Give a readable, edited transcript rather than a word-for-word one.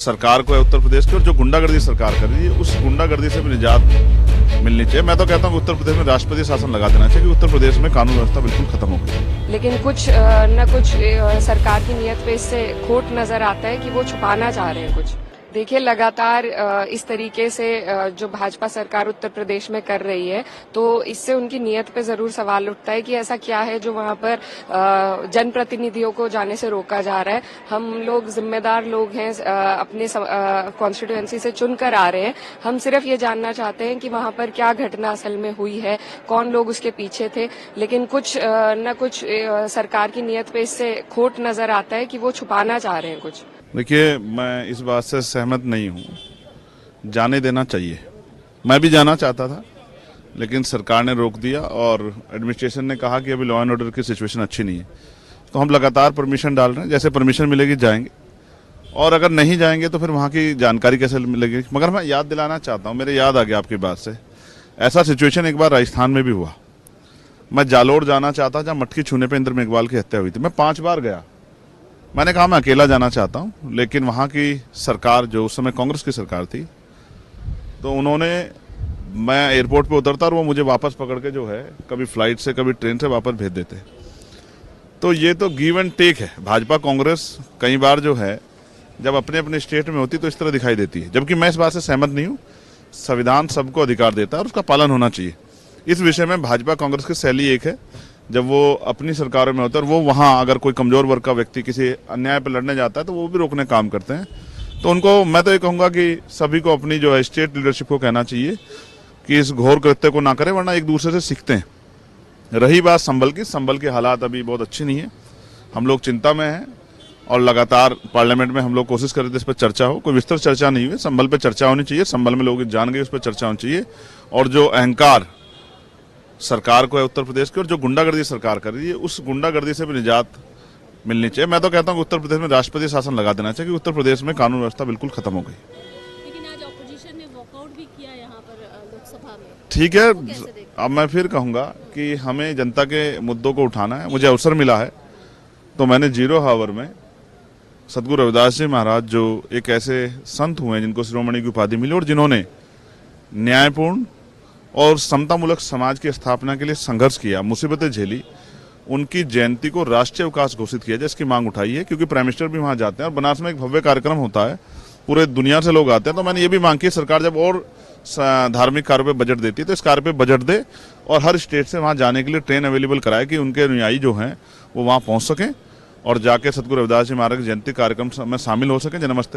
सरकार को है उत्तर प्रदेश की, और जो गुंडागर्दी सरकार कर रही है उस गुंडागर्दी से भी निजात मिलनी चाहिए। मैं तो कहता हूँ उत्तर प्रदेश में राष्ट्रपति शासन लगा देना चाहिए, कि उत्तर प्रदेश में कानून व्यवस्था बिल्कुल खत्म हो गई। लेकिन कुछ न कुछ सरकार की नीयत पे इससे खोट नजर आता है कि वो छुपाना चाह रहे हैं कुछ। देखिए, लगातार इस तरीके से जो भाजपा सरकार उत्तर प्रदेश में कर रही है, तो इससे उनकी नीयत पे जरूर सवाल उठता है कि ऐसा क्या है जो वहां पर जनप्रतिनिधियों को जाने से रोका जा रहा है। हम लोग जिम्मेदार लोग हैं, अपने कॉन्स्टिट्यूएंसी से चुनकर आ रहे हैं। हम सिर्फ ये जानना चाहते हैं कि वहां पर क्या घटना असल में हुई है, कौन लोग उसके पीछे थे। लेकिन कुछ न कुछ सरकार की नीयत पे इससे खोट नजर आता है कि वो छुपाना चाह रहे हैं कुछ। देखिए, मैं इस बात से सहमत नहीं हूँ। जाने देना चाहिए, मैं भी जाना चाहता था, लेकिन सरकार ने रोक दिया और एडमिनिस्ट्रेशन ने कहा कि अभी लॉ एंड ऑर्डर की सिचुएशन अच्छी नहीं है। तो हम लगातार परमिशन डाल रहे हैं, जैसे परमिशन मिलेगी जाएंगे, और अगर नहीं जाएंगे तो फिर वहाँ की जानकारी कैसे मिलेगी। मगर मैं याद दिलाना चाहता हूँ, मेरे याद आ गया आपकी बात से, ऐसा सिचुएशन एक बार राजस्थान में भी हुआ। मैं जालोर जाना चाहता, जहाँ मटकी छूने पर इंद्र मेघवाल की हत्या हुई थी। मैं 5 बार गया। मैंने कहा मैं अकेला जाना चाहता हूं, लेकिन वहां की सरकार, जो उस समय कांग्रेस की सरकार थी, तो उन्होंने, मैं एयरपोर्ट पे उतरता और वो मुझे वापस पकड़ के जो है कभी फ्लाइट से कभी ट्रेन से वापस भेज देते। तो ये तो गिव एंड टेक है। भाजपा कांग्रेस कई बार जो है जब अपने अपने स्टेट में होती तो इस तरह दिखाई देती है, जबकि मैं इस बात से सहमत नहीं हूँ। संविधान सबको अधिकार देता है और उसका पालन होना चाहिए। इस विषय में भाजपा कांग्रेस की शैली एक है, जब वो अपनी सरकारों में होता है और वो वहाँ अगर कोई कमजोर वर्ग का व्यक्ति किसी अन्याय पर लड़ने जाता है तो वो भी रोकने काम करते हैं। तो उनको मैं तो ये कहूँगा कि सभी को अपनी जो है स्टेट लीडरशिप को कहना चाहिए कि इस घोर कृत्य को ना करें, वरना एक दूसरे से सीखते हैं। रही बात संभल की, संभल के हालात अभी बहुत अच्छी नहीं है, हम लोग चिंता में हैं और लगातार पार्लियामेंट में हम लोग कोशिश कर रहे थे इस पर चर्चा हो। कोई विस्तृत चर्चा नहीं हुई, संभल पर चर्चा होनी चाहिए, संभल में लोग जान गए, उस पर चर्चा होनी चाहिए। और जो अहंकार सरकार को है उत्तर प्रदेश की, और जो गुंडागर्दी सरकार कर रही है उस गुंडागर्दी से भी निजात मिलनी चाहिए। मैं तो कहता हूँ उत्तर प्रदेश में राष्ट्रपति शासन लगा देना चाहिए, कि उत्तर प्रदेश में कानून व्यवस्था बिल्कुल खत्म हो गई। लेकिन आज ऑपोजिशन ने वॉकआउट भी किया यहाँ पर लोकसभा में। ठीक है, अब मैं फिर कहूंगा कि हमें जनता के मुद्दों को उठाना है। मुझे अवसर मिला है तो मैंने 0 हावर में सदगुरु रविदास जी महाराज, जो एक ऐसे संत हुए जिनको शिरोमणि की उपाधि मिली और जिन्होंने न्यायपूर्ण और समतामूलक समाज की स्थापना के लिए संघर्ष किया, मुसीबतें झेली, उनकी जयंती को राष्ट्रीय अवकाश घोषित किया जाए, इसकी मांग उठाई है। क्योंकि प्राइम मिनिस्टर भी वहां जाते हैं और बनारस में एक भव्य कार्यक्रम होता है, पूरे दुनिया से लोग आते हैं। तो मैंने ये भी मांग की, सरकार जब और धार्मिक कार्य पे बजट देती है तो इस कार्य पे बजट दे और हर स्टेट से वहां जाने के लिए ट्रेन अवेलेबल कराए, कि उनके अनुयायी जो हैं वो वहां पहुंच सकें और जाके सदगुरु रविदास जी महाराज जयंती कार्यक्रम में शामिल हो सकें। जन्मस्थल